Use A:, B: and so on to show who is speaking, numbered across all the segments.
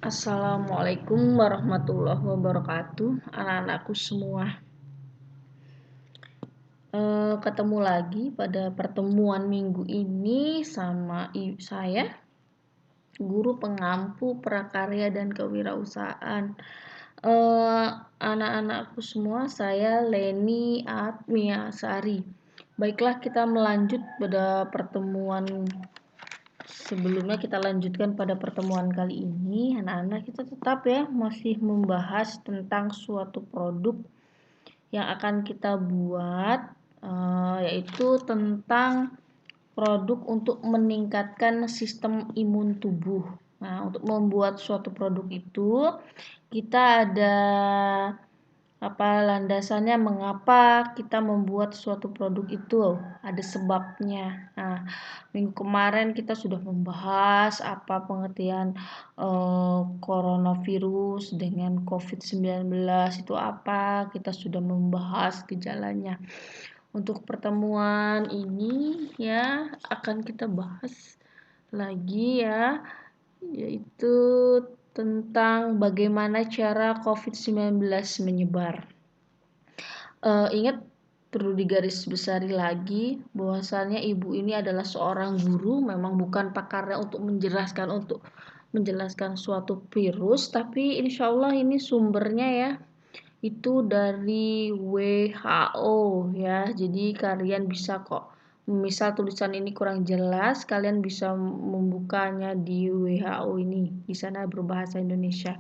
A: Assalamualaikum warahmatullahi wabarakatuh, anak-anakku semua. Ketemu lagi pada pertemuan minggu ini sama saya, guru pengampu prakarya dan kewirausahaan. Anak-anakku semua, saya Leni Atmiasari. Baiklah, kita melanjut pada pertemuan sebelumnya. Kita lanjutkan pada pertemuan kali ini. Anak-anak, kita tetap ya masih membahas tentang suatu produk yang akan kita buat, yaitu tentang produk untuk meningkatkan sistem imun tubuh. Nah, untuk membuat suatu produk itu kita ada landasannya, mengapa kita membuat suatu produk itu, ada sebabnya. Nah, minggu kemarin kita sudah membahas apa pengertian coronavirus dengan COVID-19 itu apa, kita sudah membahas gejalanya. Untuk pertemuan ini ya akan kita bahas lagi ya, yaitu tentang bagaimana cara COVID-19 menyebar. Ingat, perlu digarisbesari lagi bahwasannya ibu ini adalah seorang guru, memang bukan pakarnya untuk menjelaskan suatu virus, tapi insya Allah ini sumbernya ya itu dari WHO ya. Jadi kalian bisa kok, misal tulisan ini kurang jelas, kalian bisa membukanya di WHO ini, di sana berbahasa Indonesia.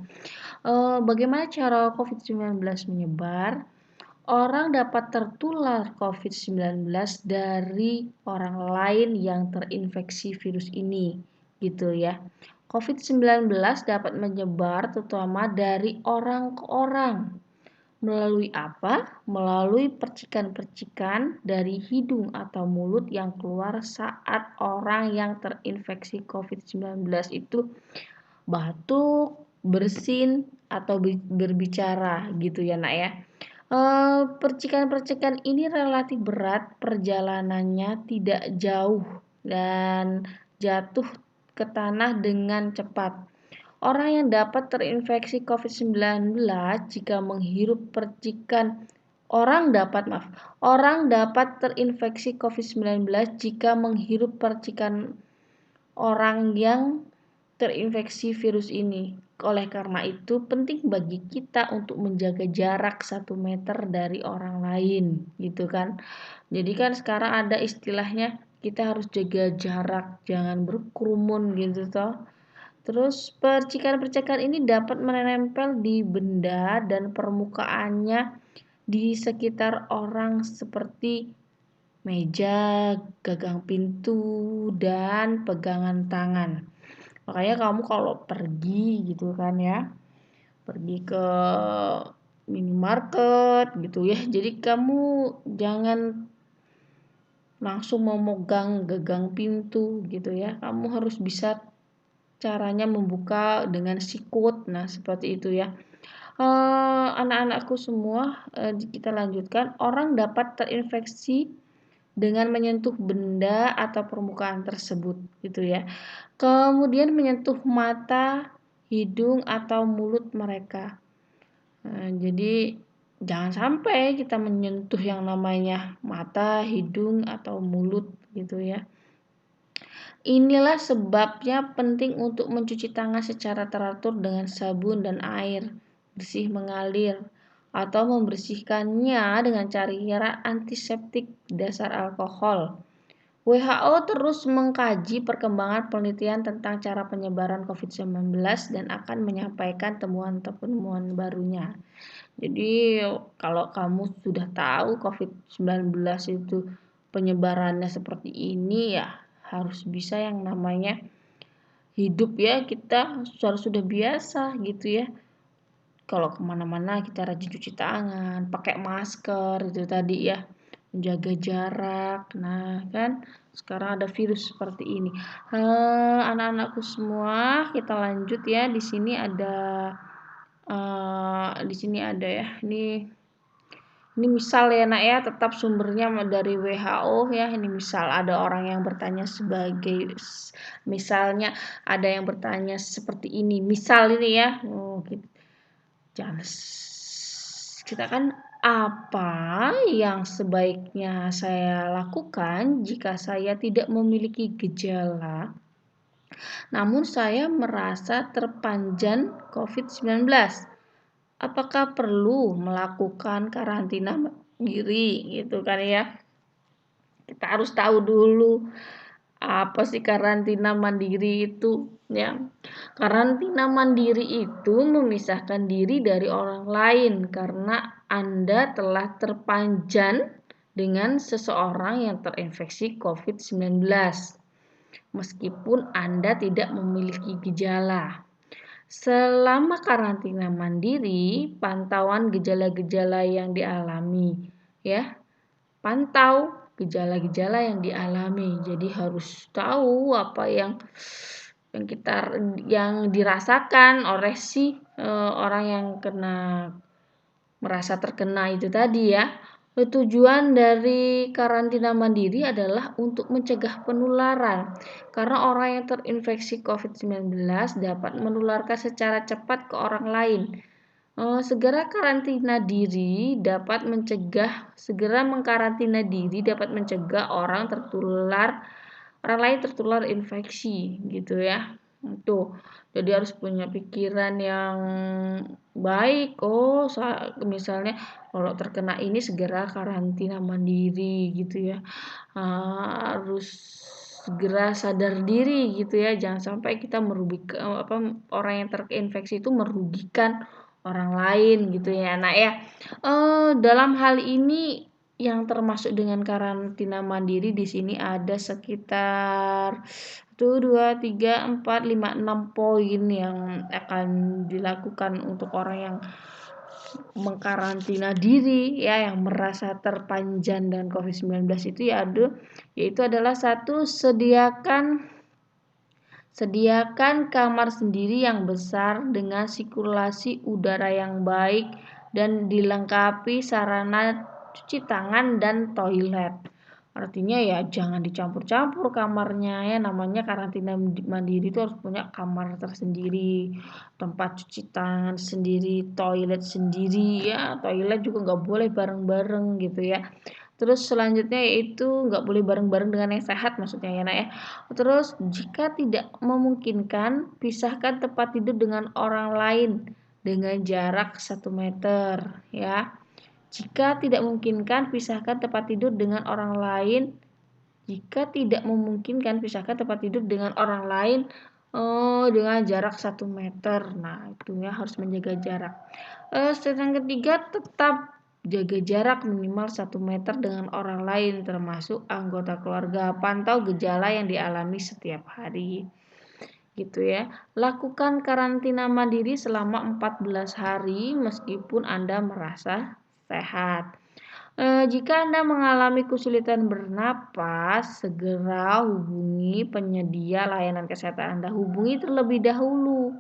A: Bagaimana cara COVID-19 menyebar? Orang dapat tertular COVID-19 dari orang lain yang terinfeksi virus ini, gitu ya. COVID-19 dapat menyebar terutama dari orang ke orang. Melalui apa? Melalui percikan-percikan dari hidung atau mulut yang keluar saat orang yang terinfeksi COVID-19 itu batuk, bersin, atau berbicara gitu ya nak ya. Percikan-percikan ini relatif berat, perjalanannya tidak jauh dan jatuh ke tanah dengan cepat. Orang yang dapat terinfeksi COVID-19 jika menghirup percikan Orang dapat terinfeksi COVID-19 jika menghirup percikan orang yang terinfeksi virus ini. Oleh karena itu, penting bagi kita untuk menjaga jarak 1 meter dari orang lain, gitu kan. Jadi kan sekarang ada istilahnya kita harus jaga jarak, jangan berkerumun gitu toh. Terus percikan-percikan ini dapat menempel di benda dan permukaannya di sekitar orang seperti meja, gagang pintu, dan pegangan tangan. Makanya kamu kalau pergi gitu kan ya, pergi ke minimarket gitu ya, jadi kamu jangan langsung memegang gagang pintu gitu ya. Kamu harus bisa caranya membuka dengan sikut. Nah, seperti itu ya. Anak-anakku semua, kita lanjutkan. Orang dapat terinfeksi dengan menyentuh benda atau permukaan tersebut gitu ya. Kemudian menyentuh mata, hidung atau mulut mereka. Jadi jangan sampai kita menyentuh yang namanya mata, hidung atau mulut gitu ya. Inilah sebabnya penting untuk mencuci tangan secara teratur dengan sabun dan air bersih mengalir, atau membersihkannya dengan cara antiseptik dasar alkohol. WHO terus mengkaji perkembangan penelitian tentang cara penyebaran COVID-19 dan akan menyampaikan temuan-temuan barunya. Jadi kalau kamu sudah tahu COVID-19 itu penyebarannya seperti ini ya, harus bisa yang namanya hidup ya, kita sudah biasa gitu ya. Kalau kemana-mana kita rajin cuci tangan, pakai masker itu tadi ya, menjaga jarak. Nah kan sekarang ada virus seperti ini. Anak-anakku semua, kita lanjut ya. Di sini ada ya, ini Ini misal ya nak ya, tetap sumbernya dari WHO ya. Ini misal ada orang yang bertanya sebagai, misalnya ada yang bertanya seperti ini. Misal ini ya, jangan kita kan, apa yang sebaiknya saya lakukan jika saya tidak memiliki gejala, namun saya merasa terpanjan COVID-19? Apakah perlu melakukan karantina mandiri gitu kan ya? Kita harus tahu dulu apa sih karantina mandiri itu ya. Karantina mandiri itu memisahkan diri dari orang lain karena Anda telah terpanjan dengan seseorang yang terinfeksi COVID-19 meskipun Anda tidak memiliki gejala. Selama karantina mandiri, pantauan gejala-gejala yang dialami ya. Pantau gejala-gejala yang dialami. Jadi harus tahu apa yang dirasakan oleh si orang yang merasa terkena itu tadi ya. Tujuan dari karantina mandiri adalah untuk mencegah penularan. Karena orang yang terinfeksi COVID-19 dapat menularkan secara cepat ke orang lain. Segera mengkarantina diri dapat mencegah orang lain tertular infeksi gitu ya. Tuh, jadi harus punya pikiran yang baik. Misalnya kalau terkena ini segera karantina mandiri gitu ya. Harus segera sadar diri gitu ya. Jangan sampai kita merugikan orang yang terinfeksi itu merugikan orang lain gitu ya. Nah ya, dalam hal ini yang termasuk dengan karantina mandiri di sini ada sekitar 6 poin yang akan dilakukan untuk orang yang mengkarantina diri ya, yang merasa terpanjan dan COVID-19 itu yaitu adalah satu, sediakan kamar sendiri yang besar dengan sirkulasi udara yang baik dan dilengkapi sarana cuci tangan dan toilet. Artinya ya jangan dicampur-campur kamarnya ya, namanya karantina mandiri itu harus punya kamar tersendiri, tempat cuci tangan sendiri, toilet sendiri ya. Toilet juga nggak boleh bareng-bareng gitu ya. Terus selanjutnya yaitu nggak boleh bareng-bareng dengan yang sehat maksudnya ya nak ya. Terus jika tidak memungkinkan, pisahkan tempat tidur dengan orang lain dengan jarak 1 meter ya. Jika tidak memungkinkan, pisahkan tempat tidur dengan orang lain. Jika tidak memungkinkan, pisahkan tempat tidur dengan orang lain dengan jarak 1 meter. Nah, itu ya harus menjaga jarak. Yang ketiga, tetap jaga jarak minimal 1 meter dengan orang lain termasuk anggota keluarga. Pantau gejala yang dialami setiap hari. Gitu ya. Lakukan karantina mandiri selama 14 hari meskipun Anda merasa sehat. Jika Anda mengalami kesulitan bernapas, segera hubungi penyedia layanan kesehatan Anda. Hubungi terlebih dahulu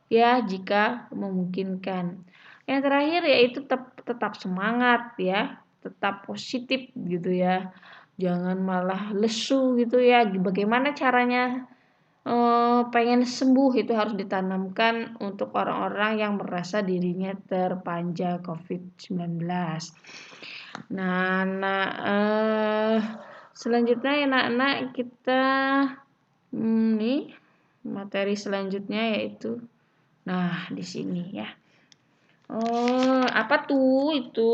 A: ya jika memungkinkan. Yang terakhir yaitu tetap semangat ya, tetap positif gitu ya. Jangan malah lesu gitu ya. Bagaimana caranya pengen sembuh itu harus ditanamkan untuk orang-orang yang merasa dirinya terpanja COVID-19. Nah, selanjutnya ya anak-anak kita nih materi selanjutnya yaitu di sini ya. Apa tuh itu?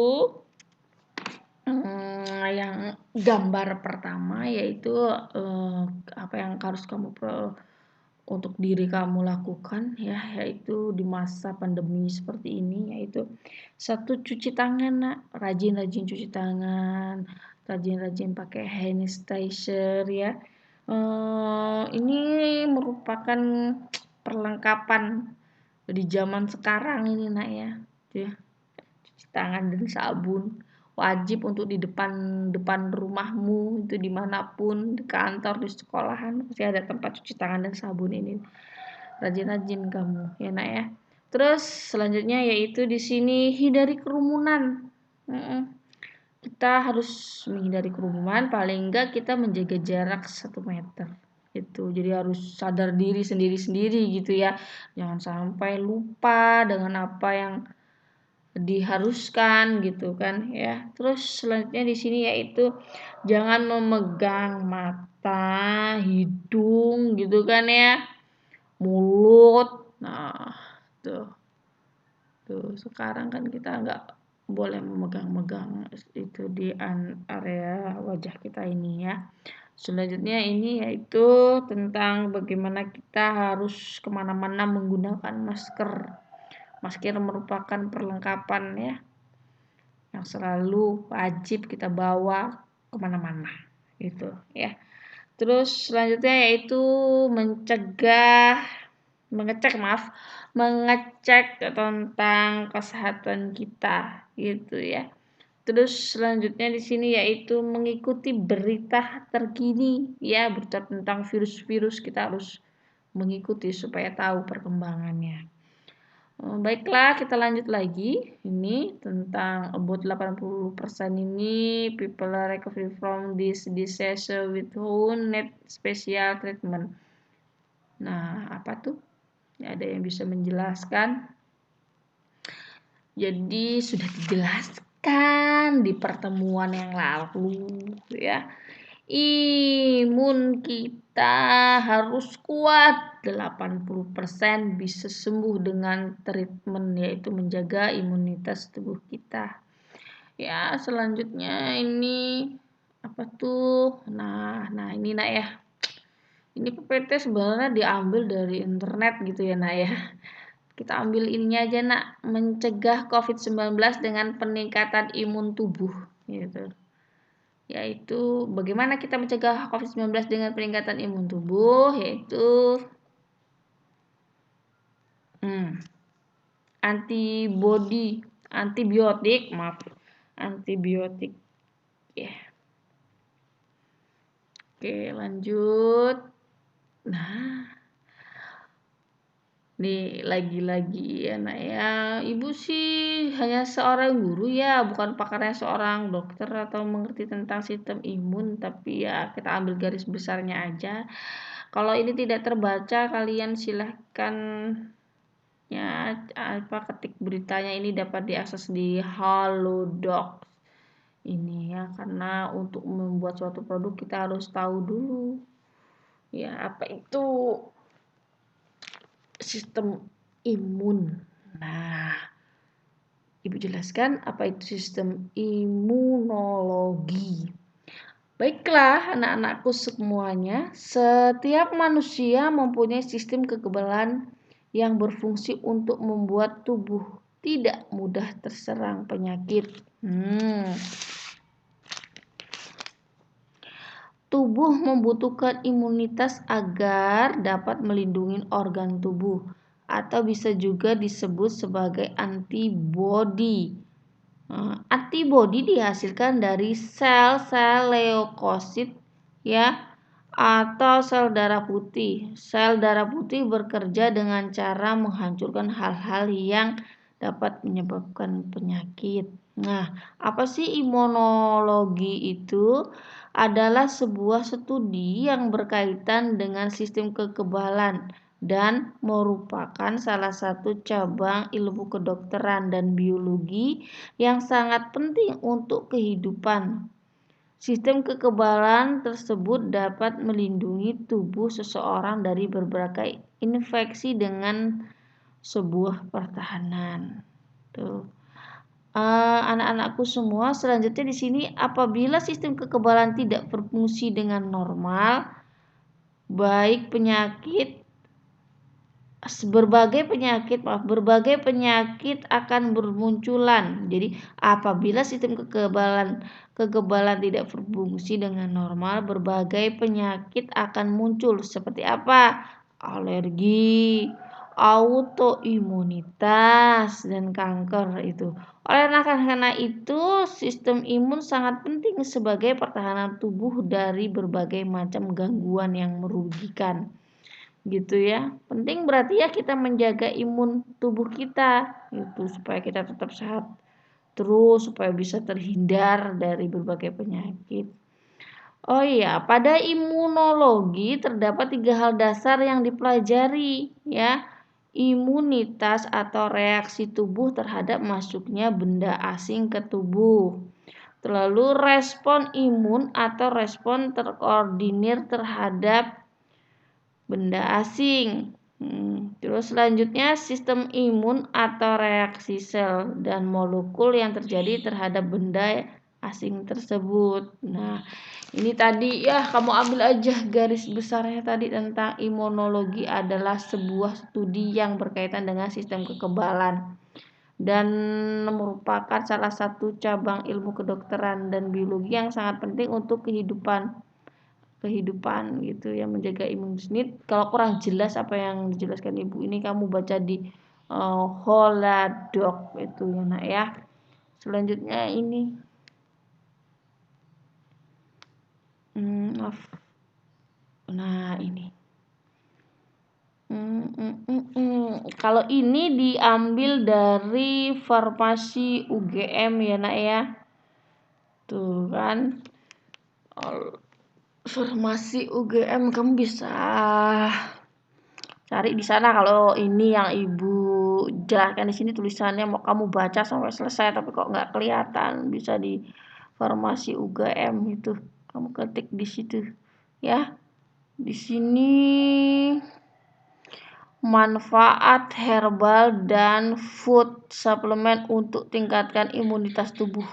A: Yang gambar pertama yaitu apa yang harus kamu untuk diri kamu lakukan ya, yaitu di masa pandemi seperti ini, yaitu 1, cuci tangan nak, rajin-rajin cuci tangan, rajin-rajin pakai hand sanitizer ya. Ini merupakan perlengkapan di zaman sekarang ini nak ya, cuci tangan dan sabun wajib untuk di depan rumahmu, itu dimanapun, di kantor, di sekolahan pasti ada tempat cuci tangan dan sabun ini. Rajin-rajin kamu ya nak ya. Terus selanjutnya yaitu di sini hindari kerumunan. kita harus menghindari kerumunan, paling enggak kita menjaga jarak 1 meter. Itu. Jadi harus sadar diri sendiri-sendiri gitu ya. Jangan sampai lupa dengan apa yang diharuskan gitu kan ya. Terus selanjutnya di sini yaitu jangan memegang mata, hidung gitu kan ya, mulut. Nah, tuh. Tuh, sekarang kan kita nggak boleh memegang-megang itu di area wajah kita ini ya. Selanjutnya ini yaitu tentang bagaimana kita harus kemana-mana menggunakan masker. Masker merupakan perlengkapan ya yang selalu wajib kita bawa kemana-mana gitu ya. Terus selanjutnya yaitu mengecek tentang kesehatan kita gitu ya. Terus selanjutnya di sini yaitu mengikuti berita terkini ya, berita tentang virus-virus kita harus mengikuti supaya tahu perkembangannya. Baiklah, kita lanjut lagi. Ini tentang about 80% ini people are recovery from this disease with who need special treatment. Nah, apa tuh? Ada yang bisa menjelaskan? Jadi sudah dijelaskan di pertemuan yang lalu ya. Imun kita harus kuat, 80% bisa sembuh dengan treatment, yaitu menjaga imunitas tubuh kita. Ya, selanjutnya ini apa tuh? Nah ini nak ya. Ini PPT sebenarnya diambil dari internet gitu ya nak ya. Kita ambil ininya aja nak, mencegah COVID-19 dengan peningkatan imun tubuh gitu. Yaitu bagaimana kita mencegah COVID-19 dengan peningkatan imun tubuh, yaitu antibiotik ya. Oke, lanjut. Nah, nih lagi-lagi ya nak ya, ibu sih hanya seorang guru ya, bukan pakarnya seorang dokter atau mengerti tentang sistem imun, tapi ya kita ambil garis besarnya aja. Kalau ini tidak terbaca, kalian silahkan ya ketik beritanya, ini dapat diakses di Halodoc ini ya, karena untuk membuat suatu produk kita harus tahu dulu ya apa itu sistem imun. Nah, ibu jelaskan apa itu sistem imunologi. Baiklah anak-anakku semuanya, setiap manusia mempunyai sistem kekebalan yang berfungsi untuk membuat tubuh tidak mudah terserang penyakit. Tubuh membutuhkan imunitas agar dapat melindungi organ tubuh, atau bisa juga disebut sebagai antibodi. Antibodi dihasilkan dari sel-sel leukosit ya, atau sel darah putih. Sel darah putih bekerja dengan cara menghancurkan hal-hal yang dapat menyebabkan penyakit. Nah, apa sih imunologi itu? Adalah sebuah studi yang berkaitan dengan sistem kekebalan dan merupakan salah satu cabang ilmu kedokteran dan biologi yang sangat penting untuk kehidupan. Sistem kekebalan tersebut dapat melindungi tubuh seseorang dari berbagai infeksi dengan sebuah pertahanan. Tuh. Anak-anakku semua, selanjutnya di sini apabila sistem kekebalan tidak berfungsi dengan normal, berbagai penyakit akan bermunculan. Jadi apabila sistem kekebalan tidak berfungsi dengan normal, berbagai penyakit akan muncul. Seperti apa? Alergi, autoimunitas, dan kanker itu. Karena itu, sistem imun sangat penting sebagai pertahanan tubuh dari berbagai macam gangguan yang merugikan. Gitu ya. Penting berarti ya kita menjaga imun tubuh kita gitu supaya kita tetap sehat terus supaya bisa terhindar dari berbagai penyakit. Oh iya, pada imunologi terdapat 3 hal dasar yang dipelajari ya. Imunitas atau reaksi tubuh terhadap masuknya benda asing ke tubuh. Lalu respon imun atau respon terkoordinir terhadap benda asing. Terus selanjutnya sistem imun atau reaksi sel dan molekul yang terjadi terhadap benda asing tersebut. Nah, ini tadi ya kamu ambil aja garis besarnya tadi tentang imunologi adalah sebuah studi yang berkaitan dengan sistem kekebalan dan merupakan salah satu cabang ilmu kedokteran dan biologi yang sangat penting untuk kehidupan gitu ya, menjaga imun sistem. Kalau kurang jelas apa yang dijelaskan ibu ini, kamu baca di Holodoc itu ya nak ya. Selanjutnya ini maaf, nah ini kalau ini diambil dari farmasi UGM ya nak ya, tuh kan farmasi UGM, kamu bisa cari di sana. Kalau ini yang ibu jelaskan di sini tulisannya mau kamu baca sampai selesai tapi kok nggak kelihatan, bisa di farmasi UGM itu kamu ketik di situ ya. Di sini manfaat herbal dan food suplemen untuk tingkatkan imunitas tubuh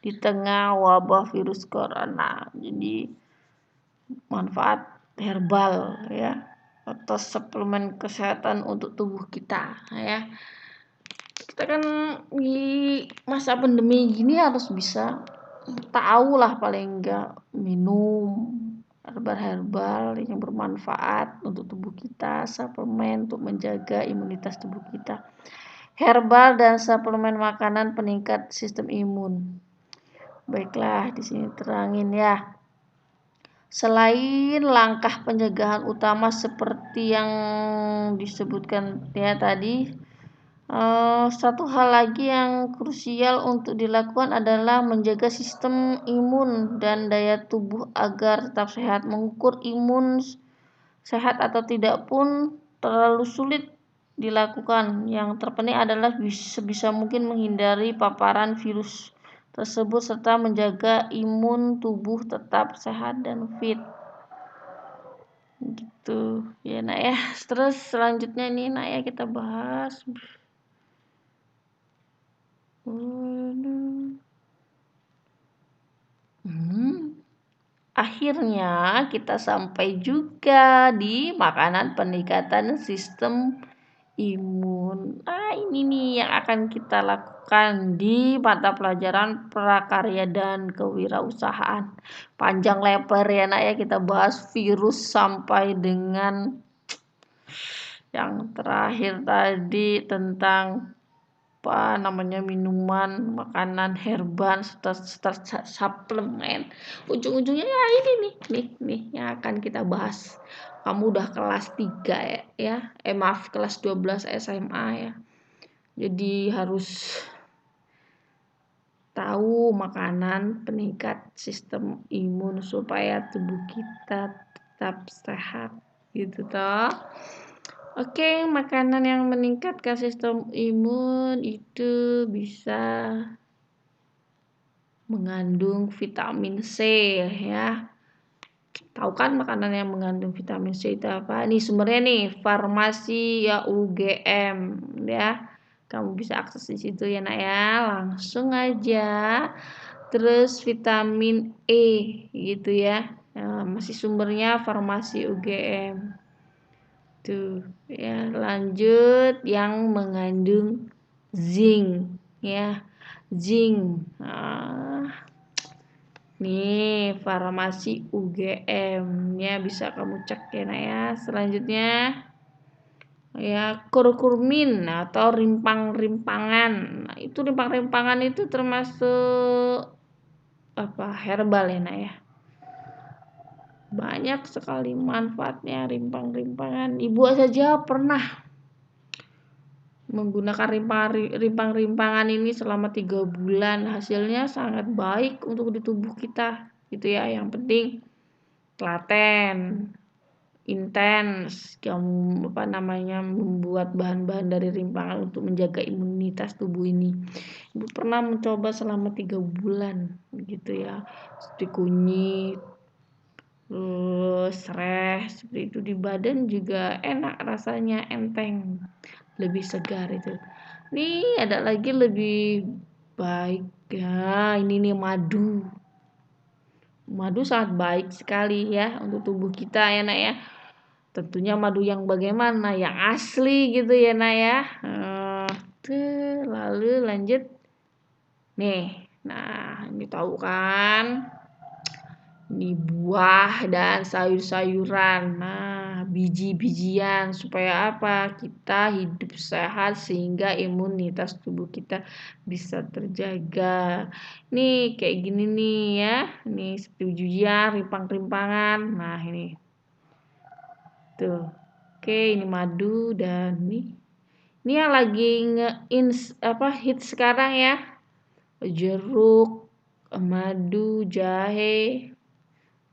A: di tengah wabah virus corona. Jadi manfaat herbal ya atau suplemen kesehatan untuk tubuh kita ya. Kita kan di masa pandemi gini harus bisa tahu lah paling enggak minum herbal-herbal yang bermanfaat untuk tubuh kita, suplemen untuk menjaga imunitas tubuh kita. Herbal dan suplemen makanan peningkat sistem imun. Baiklah, di sini terangin ya. Selain langkah pencegahan utama seperti yang disebutkan ya tadi, satu hal lagi yang krusial untuk dilakukan adalah menjaga sistem imun dan daya tubuh agar tetap sehat. Mengukur imun sehat atau tidak pun terlalu sulit dilakukan. Yang terpenting adalah sebisa mungkin menghindari paparan virus tersebut serta menjaga imun tubuh tetap sehat dan fit. Gitu ya nak ya. Terus selanjutnya nih nak ya kita bahas. Akhirnya kita sampai juga di makanan peningkatan sistem imun. Ini nih yang akan kita lakukan di mata pelajaran prakarya dan kewirausahaan. Panjang lebar ya nak ya, kita bahas virus sampai dengan yang terakhir tadi tentang apa namanya minuman, makanan herbal, suplemen. Ujung-ujungnya ya ini nih yang akan kita bahas. Kamu udah kelas 3 ya. Maaf, kelas 12 SMA ya. Jadi harus tahu makanan peningkat sistem imun supaya tubuh kita tetap sehat gitu toh. Oke, makanan yang meningkatkan sistem imun itu bisa mengandung vitamin C ya. Tahu kan makanan yang mengandung vitamin C itu apa? Nih sumbernya nih, farmasi ya UGM ya. Kamu bisa akses di situ ya nak ya, langsung aja. Terus vitamin E gitu ya. Masih sumbernya farmasi UGM. Tuh ya, lanjut yang mengandung zinc ya. Zinc. Nih farmasi UGM ya, bisa kamu cek ya nak ya. Selanjutnya ya kurkumin atau rimpang-rimpangan. Nah, itu rimpang-rimpangan itu termasuk apa herbal ya nak ya. Banyak sekali manfaatnya rimpang-rimpangan. Ibu saja pernah menggunakan rimpang-rimpangan ini selama 3 bulan. Hasilnya sangat baik untuk di tubuh kita, gitu ya. Yang penting telaten, intens kamu membuat bahan-bahan dari rimpangan untuk menjaga imunitas tubuh ini. Ibu pernah mencoba selama 3 bulan, gitu ya. Seperti kunyit, sereh, seperti itu di badan juga enak rasanya, enteng, lebih segar itu. Nih ada lagi lebih baik ya, ini nih madu. Madu sangat baik sekali ya untuk tubuh kita ya nak ya. Tentunya madu yang bagaimana, yang asli gitu ya nak ya. Lalu lanjut nih. Nah ini tahu kan, ini buah dan sayur-sayuran. Nah, biji-bijian supaya apa? Kita hidup sehat sehingga imunitas tubuh kita bisa terjaga. Nih, kayak gini nih ya. Nih, seperti bijian, rimpang-rimpangan. Nah, ini. Tuh. Oke, ini madu dan nih. Ini yang lagi hit sekarang ya. Jeruk, madu, jahe,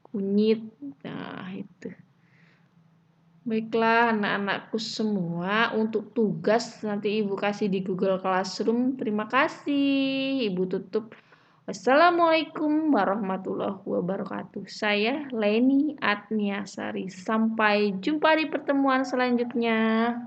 A: kunyit. Nah, itu. Baiklah anak-anakku semua, untuk tugas nanti Ibu kasih di Google Classroom. Terima kasih. Ibu tutup. Wassalamualaikum warahmatullahi wabarakatuh. Saya Leni Atniasari. Sampai jumpa di pertemuan selanjutnya.